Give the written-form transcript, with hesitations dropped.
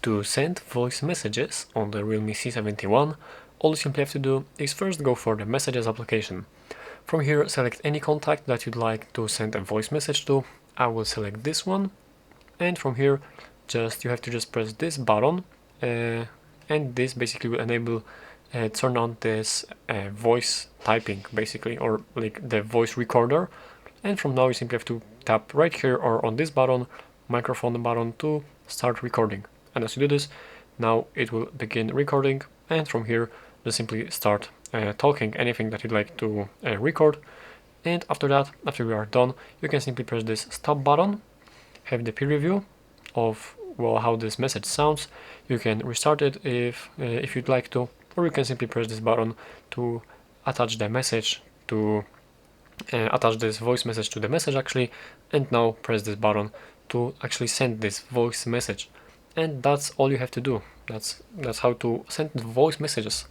To send voice messages on the Realme C71, all you simply have to do is first go for the Messages application. From here, select any contact that you'd like to send a voice message to. I will select this one, and from here, you have to just press this button, and this basically will enable turn on this voice typing, basically, or like the voice recorder. And from now, you simply have to tap right here or on this button, microphone button, to start recording. And as you do this, now it will begin recording, and from here just simply start talking anything that you'd like to record. And after that, after we are done, you can simply press this stop button, have the peer review of how this message sounds. You can restart it if you'd like to, or you can simply press this button to attach the message to attach this voice message to the message actually, and now press this button to actually send this voice message. And that's all you have to do. That's how to send voice messages.